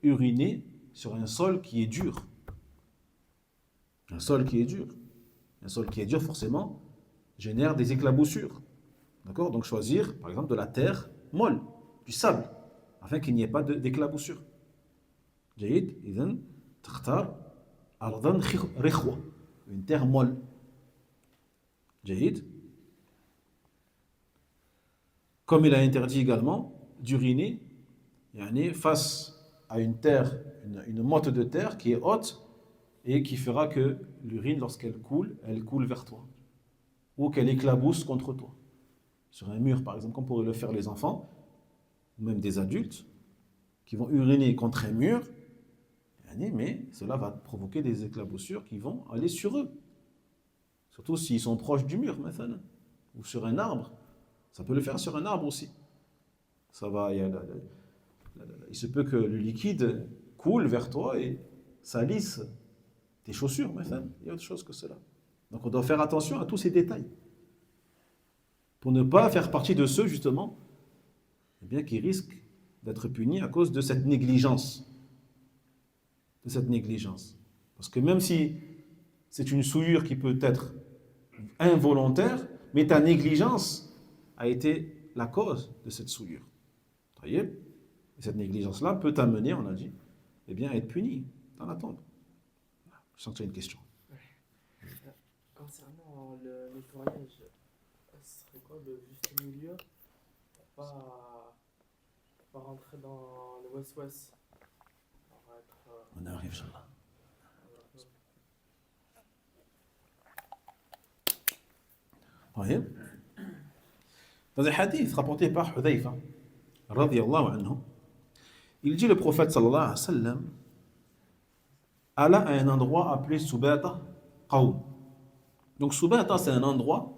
uriner sur un sol qui est dur. Un sol qui est dur. Un sol qui est dur, forcément, génère des éclaboussures. D'accord? Donc choisir, par exemple, de la terre molle, du sable, afin qu'il n'y ait pas d'éclaboussures. جيد إذن تختار أرضا رخوة, une terre molle. جيد. Comme il a interdit également d'uriner face à une terre, une motte de terre qui est haute et qui fera que l'urine, lorsqu'elle coule, elle coule vers toi ou qu'elle éclabousse contre toi. Sur un mur, par exemple, comme pourraient le faire les enfants, ou même des adultes, qui vont uriner contre un mur, mais cela va provoquer des éclaboussures qui vont aller sur eux. Surtout s'ils sont proches du mur, مثلا, ou sur un arbre. Ça peut le faire sur un arbre aussi. Ça va, il se peut que le liquide coule vers toi et salisse tes chaussures, مثلا. Il y a autre chose que cela. Donc on doit faire attention à tous ces détails. Pour ne pas faire partie de ceux, justement, qui risquent d'être punis à cause de cette négligence. De cette négligence. Parce que même si c'est une souillure qui peut être involontaire, mais ta négligence a été la cause de cette souillure. Vous voyez? Et cette négligence-là peut t'amener, on a dit, à être puni dans la tombe. Je sens que tu as une question. Concernant le nettoyage, ce serait quoi le juste milieu pour pas rentrer dans le waswas? On arrive, Inch'Allah. Oui. Dans un hadith rapporté par Hudhayfa, radiyallahu anhu, il dit le prophète sallallahu alayhi wa sallam alla à un endroit appelé Subata Qawm. Donc Subata, c'est un endroit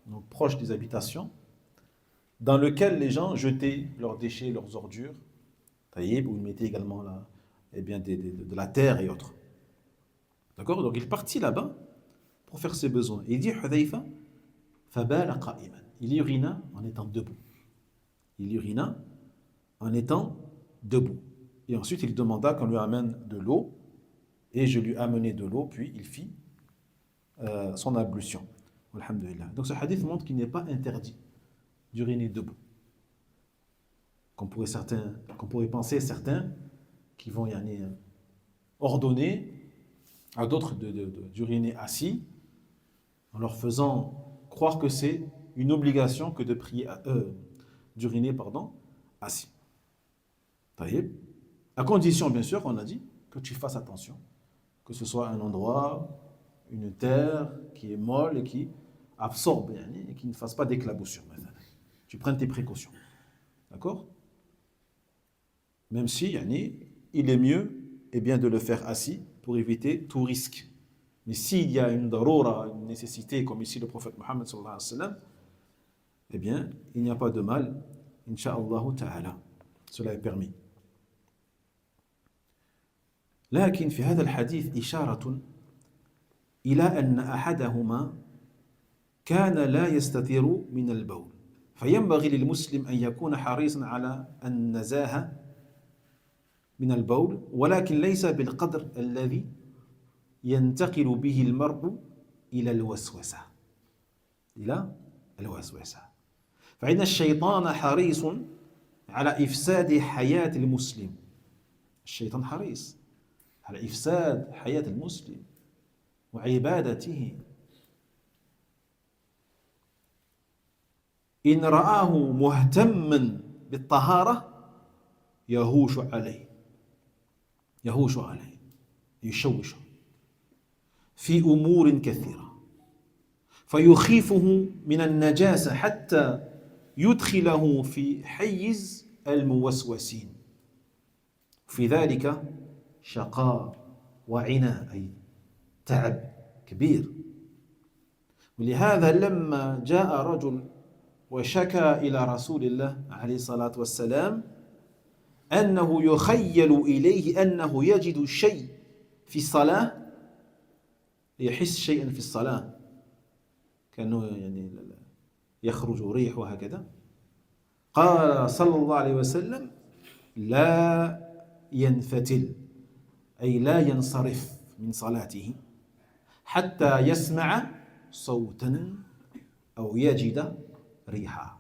donc, proche des habitations dans lequel les gens jetaient leurs déchets, leurs ordures, où ils mettaient également de la terre et autres. D'accord? Donc il partit là-bas pour faire ses besoins. Et il dit Hudhayfa, fabala qa'iman. Il urina en étant debout. Il urina en étant debout. Et ensuite il demanda qu'on lui amène de l'eau. Et je lui amenai de l'eau, puis il fit son ablution. Alhamdulillah. Donc ce hadith montre qu'il n'est pas interdit d'uriner debout. Qu'on pourrait penser certains qui vont ordonner à d'autres d'uriner assis en leur faisant croire que c'est une obligation que de d'uriner assis. À condition, bien sûr, on a dit que tu fasses attention, que ce soit un endroit, une terre qui est molle et qui absorbe et qui ne fasse pas d'éclaboussure. Tu prennes tes précautions. D'accord? Même si il est mieux de le faire assis pour éviter tout risque. Mais s'il y a une darura, une nécessité, comme ici le prophète Mohammed sallallahu alayhi wa sallam, il n'y a pas de mal, incha'Allah ta'ala. Cela est permis. لكن في هذا الحديث إشارة إلى أن أحدهما كان لا يستتر من البول فينبغي للمسلم أن يكون حريصا على النزاهة من البول ولكن ليس بالقدر الذي ينتقل به المرء إلى الوسوسة فإن الشيطان حريص على إفساد حياة المسلم. الشيطان حريص على إفساد حياة المسلم وعبادته. إن رآه مهتما بالطهارة يهوش عليه يشوشه في أمور كثيرة فيخيفه من النجاسة حتى يدخله في حيز الموسوسين في ذلك شقاء وعناء أي تعب كبير. ولهذا لما جاء رجل وشكى إلى رسول الله عليه الصلاة والسلام أنه يخيل إليه أنه يجد شيء في الصلاة يحس شيئا في الصلاة كأنه يعني يخرج ريح وهكذا قال صلى الله عليه وسلم لا ينفتل أي لا ينصرف من صلاته حتى يسمع صوتا أو يجد ريحا.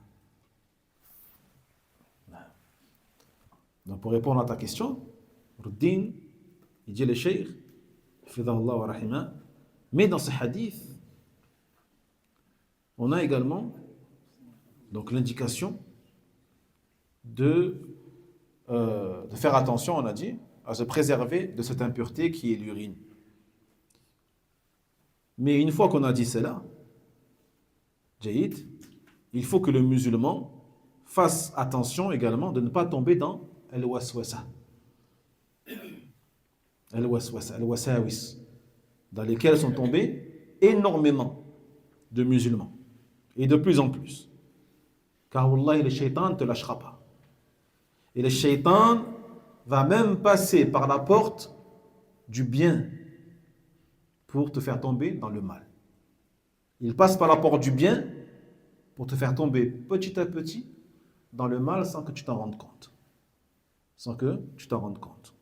Donc pour répondre à ta question, Ruddin, il dit le cheikh, Fidahullah wa Rahima, mais dans ce hadith, on a également donc l'indication de faire attention, on a dit, à se préserver de cette impureté qui est l'urine. Mais une fois qu'on a dit cela, Jahid, il faut que le musulman fasse attention également de ne pas tomber dans al-waswasa, al-wasawis, dans lesquels sont tombés énormément de musulmans, et de plus en plus. Car Wallah, le shaitan ne te lâchera pas. Et le shaitan va même passer par la porte du bien pour te faire tomber dans le mal. Il passe par la porte du bien pour te faire tomber petit à petit dans le mal sans que tu t'en rendes compte. Sans que tu t'en rendes compte.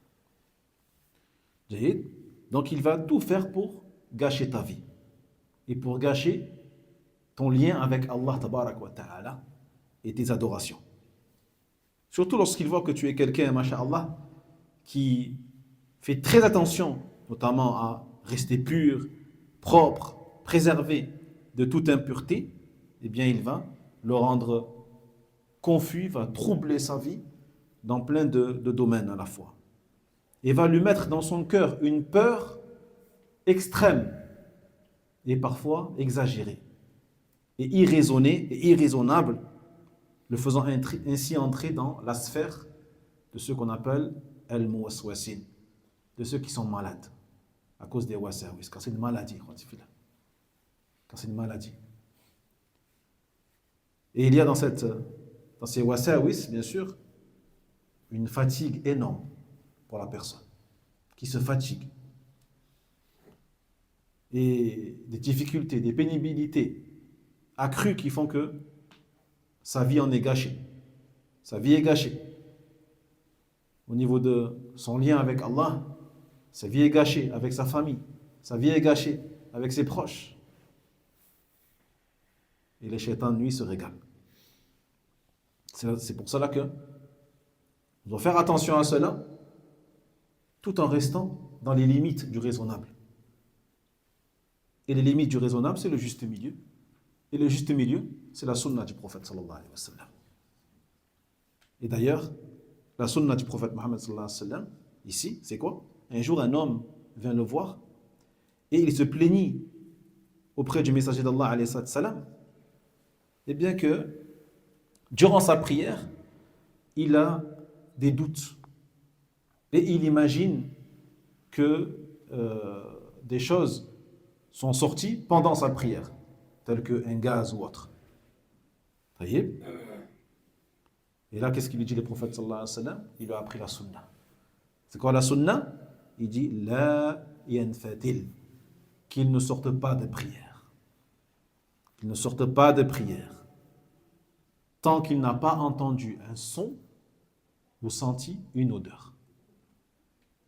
Donc il va tout faire pour gâcher ta vie et pour gâcher ton lien avec Allah tabarak wa ta'ala et tes adorations. Surtout lorsqu'il voit que tu es quelqu'un, masha'Allah, qui fait très attention, notamment à rester pur, propre, préservé de toute impureté, eh bien il va le rendre confus, va troubler sa vie dans plein de domaines à la fois. Et va lui mettre dans son cœur une peur extrême et parfois exagérée et irraisonnée et irraisonnable, le faisant ainsi entrer dans la sphère de ceux qu'on appelle al-muwaswasin, de ceux qui sont malades à cause des wasawis, car c'est une maladie. Car c'est une maladie. Et il y a dans ces wasawis, bien sûr, une fatigue énorme pour la personne, qui se fatigue. Et des difficultés, des pénibilités accrues qui font que sa vie en est gâchée. Sa vie est gâchée. Au niveau de son lien avec Allah, sa vie est gâchée avec sa famille. Sa vie est gâchée avec ses proches. Et les shaitans, lui, se régalent. C'est pour cela que on doit faire attention à cela, tout en restant dans les limites du raisonnable. Et les limites du raisonnable, c'est le juste milieu. Et le juste milieu, c'est la sunna du prophète sallallahu alayhi wa sallam. Et d'ailleurs, la sunna du prophète Mohammed sallallahu alayhi wa sallam, ici, c'est quoi? Un jour, un homme vint le voir et il se plaignit auprès du messager d'Allah alayhi wa sallam, et bien que durant sa prière, il a des doutes et il imagine que des choses sont sorties pendant sa prière, telles qu'un gaz ou autre. Et là, qu'est-ce qu'il lui dit le prophète sallallahu alayhi wa sallam? Il lui a appris la sunna. C'est quoi la sunna? Il dit la yanfatil, qu'il ne sorte pas de prière. Qu'il ne sorte pas de prière tant qu'il n'a pas entendu un son ou senti une odeur.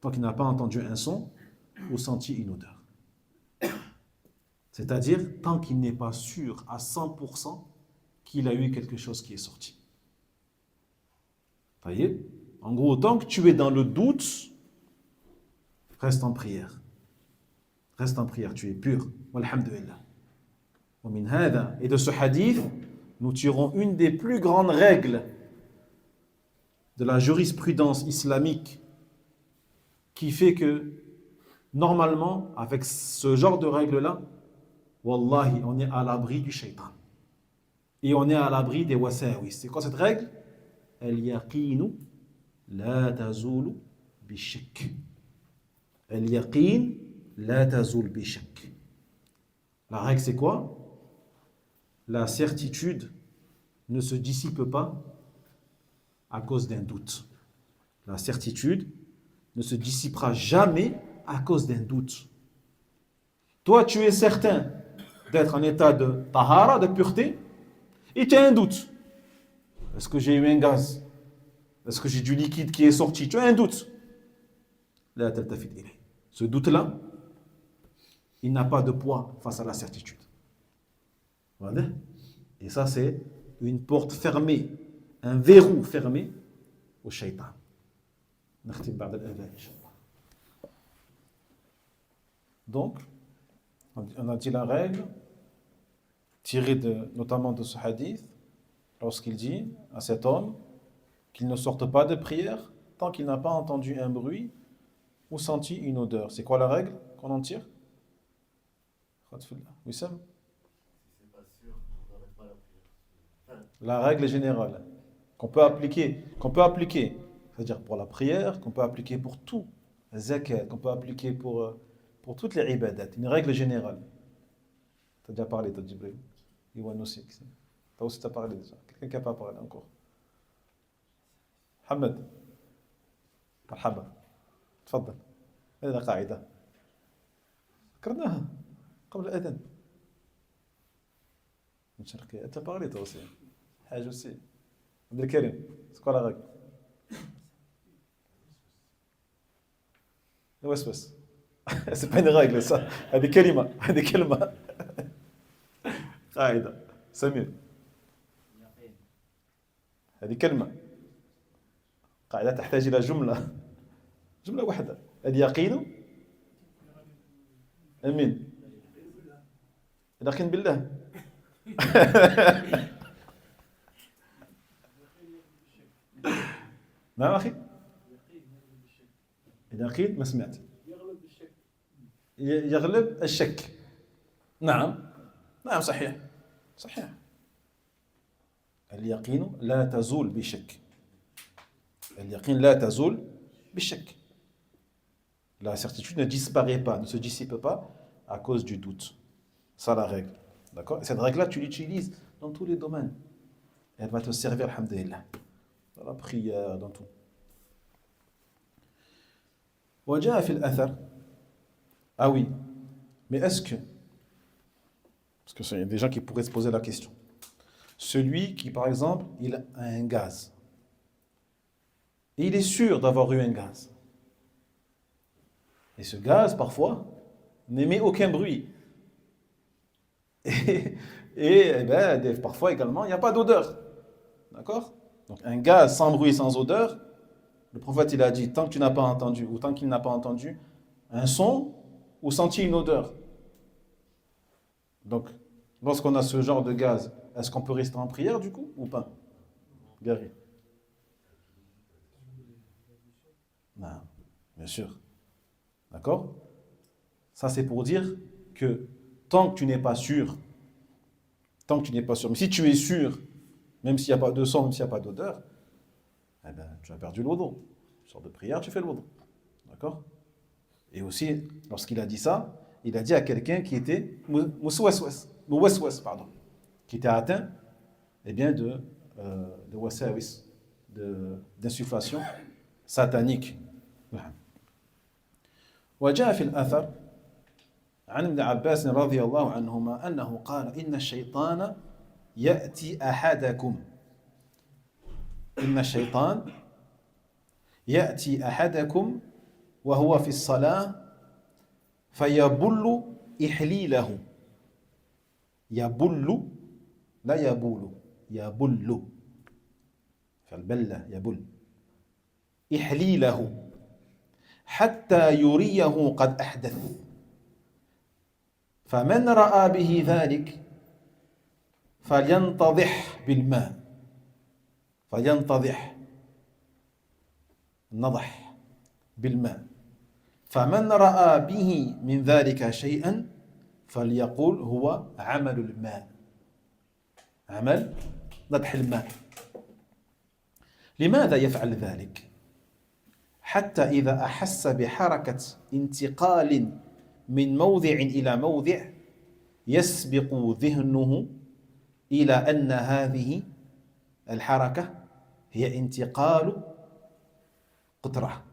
Tant qu'il n'a pas entendu un son ou senti une odeur. C'est-à-dire tant qu'il n'est pas sûr à 100% qu'il a eu quelque chose qui est sorti. Vous voyez? En gros, tant que tu es dans le doute, reste en prière. Reste en prière, tu es pur. Walhamdulillah. Et de ce hadith, nous tirons une des plus grandes règles de la jurisprudence islamique qui fait que, normalement, avec ce genre de règles-là, wallahi, on est à l'abri du shaitan. Et on est à l'abri des wasawis. C'est quoi cette règle? Al-yaqinu la tazulu bishak. Al-yaqin la tazul bishak. La règle, c'est quoi? La certitude ne se dissipe pas à cause d'un doute. La certitude ne se dissipera jamais à cause d'un doute. Toi, tu es certain d'être en état de tahara, de pureté, et tu as un doute. Est-ce que j'ai eu un gaz? Est-ce que j'ai du liquide qui est sorti? Tu as un doute. Là, ce doute-là, il n'a pas de poids face à la certitude. Voilà. Et ça, c'est une porte fermée, un verrou fermé au shaitan. Donc, on a dit la règle tirée notamment de ce hadith, lorsqu'il dit à cet homme qu'il ne sorte pas de prière tant qu'il n'a pas entendu un bruit ou senti une odeur. C'est quoi la règle qu'on en tire? Wissam? La règle générale qu'on peut appliquer, c'est-à-dire pour la prière, qu'on peut appliquer pour tout, la zakat, qu'on peut appliquer pour toutes les ibadat, une règle générale. Tu as déjà parlé, tu as dit, Iwan aussi. Toi aussi, tu as parlé déjà. Quelqu'un qui n'a pas parlé encore. Hamad. مرحبا تفضل. هذه قاعدة ذكرناها قبل الأذان. نشارك أنت parlé toi aussi. حاجة aussi. عبد الكريم c'est quoi la règle? الوسوس. C'est pas une règle ça. هذه كلمة. قاعدة. سمير. هذه كلمة. قاعدة تحتاج إلى جملة واحدة. اليقين أمين. اليقين بالله. نعم أخي. اليقين ما سمعت. يغلب الشك. نعم صحيح. اليقين لا تزول بشك. اليقين لا تزول بالشك. La certitude ne disparaît pas, ne se dissipe pas à cause du doute. Ça la règle. D'accord? Et cette règle-là, tu l'utilises dans tous les domaines. Et elle va te servir, alhamdulillah. Dans la prière, dans tout. وجاء في الأثر. Ah oui, mais est-ce que, parce qu'il y a des gens qui pourraient se poser la question, celui qui, par exemple, il a un gaz, et il est sûr d'avoir eu un gaz, et ce gaz, parfois, n'émet aucun bruit, et parfois également, il n'y a pas d'odeur, d'accord? Donc un gaz sans bruit, sans odeur, le prophète il a dit, tant que tu n'as pas entendu, ou tant qu'il n'a pas entendu un son, ou senti une odeur. Donc, lorsqu'on a ce genre de gaz, est-ce qu'on peut rester en prière du coup ou pas? Gary? Non, bien sûr. D'accord? Ça c'est pour dire que tant que tu n'es pas sûr, mais si tu es sûr, même s'il n'y a pas de son, même s'il n'y a pas d'odeur, eh ben, tu as perdu le wudu. Tu sors de prière, tu fais le wudu. D'accord? Et aussi, lorsqu'il a dit ça, il a dit à quelqu'un qui était qui était atteint de wasawis, d'insufflation satanique. وجاء في الأثر عن ابن عباس رضي الله عنهما أنه قال إن الشيطان يأتي أحدكم وهو في الصلاة فيبل إحليله. يبل لا يبول، يبل فالبلة يبل إحليله حتى يريه قد أحدث، فمن رأى به ذلك فلينتضح بالماء، نضح بالماء، فمن رأى به من ذلك شيئا فليقول هو عمل الماء، عمل نضح الماء. لماذا يفعل ذلك؟ حتى إذا أحس بحركة انتقال من موضع إلى موضع يسبق ذهنه إلى أن هذه الحركة هي انتقال قطرة،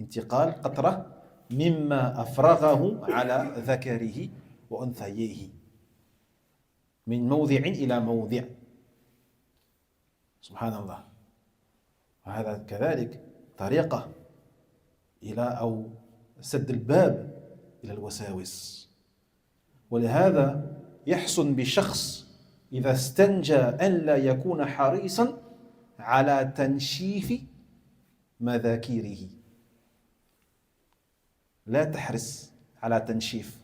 انتقال قطرة مما أفرغه على ذكره وأنثييه من موضع إلى موضع. سبحان الله. وهذا كذلك طريقة إلى أو سد الباب إلى الوساوس. ولهذا يحسن بشخص إذا استنجى أن لا يكون حريصا على تنشيف مذاكيره. لا تحرص على تنشيف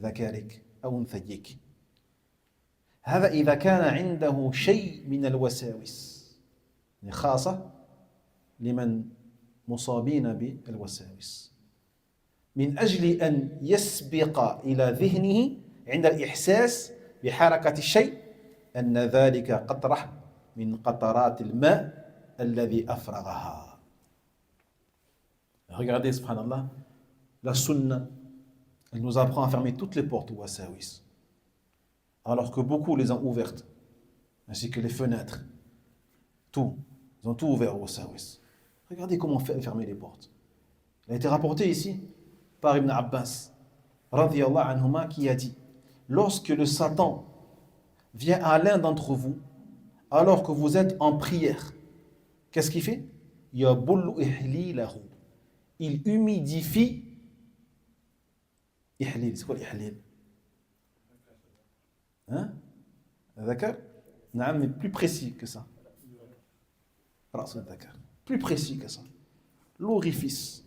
ذكرك أو أنثيك. هذا إذا كان عنده شيء من الوساوس، خاصة لمن مصابين بالوساوس، من أجل أن يسبق إلى ذهنه عند الإحساس بحركة الشيء أن ذلك قطرة من قطرات الماء الذي أفرغها. Regardez, subhanallah, la sunna, elle nous apprend à fermer toutes les portes au wasawis, alors que beaucoup les ont ouvertes, ainsi que les fenêtres, tout, ils ont tout ouvert au wasawis. Regardez comment fermer les portes. Il a été rapporté ici par Ibn Abbas, radiyallahu anhuma, qui a dit: lorsque le Satan vient à l'un d'entre vous, alors que vous êtes en prière, qu'est-ce qu'il fait? Yabullu ihlilahu. Il humidifie. Ihlil, c'est quoi l'ihlil? Hein? D'accord? Non, mais plus précis que ça. Plus précis que ça. L'orifice.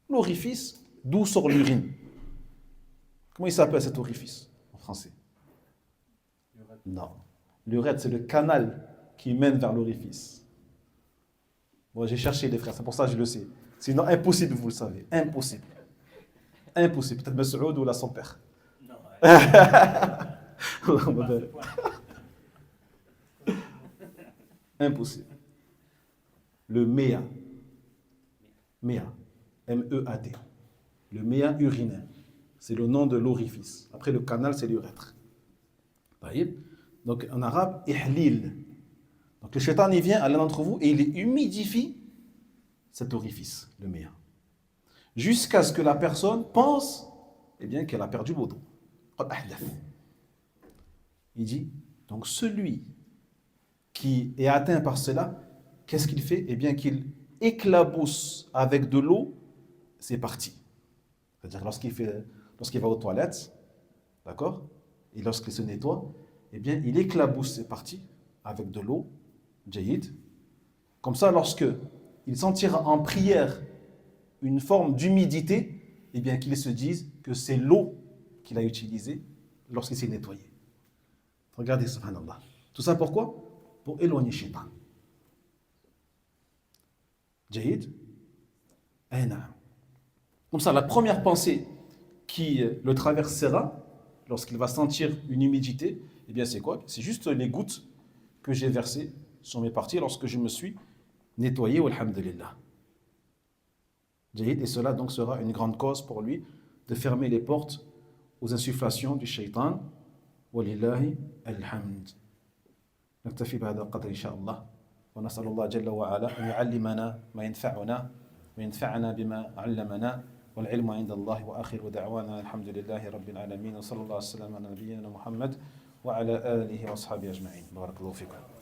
L'orifice d'où sort l'urine. Comment il s'appelle cet orifice en français? Non. L'urètre, c'est le canal qui mène vers l'orifice. Bon, j'ai cherché les frères, c'est pour ça que je le sais. Sinon, impossible, vous le savez. Impossible. Impossible. Peut-être Mas'oud ou la son père. Non. Impossible. Le méa. Méa. M-E-A-T. Le méa urinaire. C'est le nom de l'orifice. Après, le canal, c'est l'urètre. Donc, en arabe, ihlil. Donc, le shaitan, il vient à l'un d'entre vous et il humidifie cet orifice, le méa, jusqu'à ce que la personne pense, eh bien, qu'elle a perdu le wudu. Il dit, donc celui qui est atteint par cela, qu'est-ce qu'il fait? Eh bien, qu'il éclabousse avec de l'eau ses parties. C'est-à-dire lorsqu'il va aux toilettes, d'accord, et lorsqu'il se nettoie, eh bien, il éclabousse ses parties avec de l'eau, jayid. Comme ça, lorsque il sentira en prière une forme d'humidité, eh bien, qu'il se dise que c'est l'eau qu'il a utilisée lorsqu'il s'est nettoyé. Regardez, subhanallah. Tout ça pourquoi? Pour éloigner Shaitan. Jayid. Comme ça, la première pensée qui le traversera lorsqu'il va sentir une humidité, eh bien, c'est quoi? C'est juste les gouttes que j'ai versées sur mes parties lorsque je me suis nettoyé, alhamdulillah. Et cela donc sera une grande cause pour lui de fermer les portes aux insufflations du shaitan. Walillahi alhamd. نكتفي بهذا القدر إن شاء الله ونسأل الله جل وعلا أن يعلمنا ما ينفعنا وينفعنا بما علمنا والعلم عند الله وآخر دعوانا الحمد لله رب العالمين وصلى الله وسلم على نبينا محمد وعلى آله وأصحابه أجمعين. بارك الله فيكم.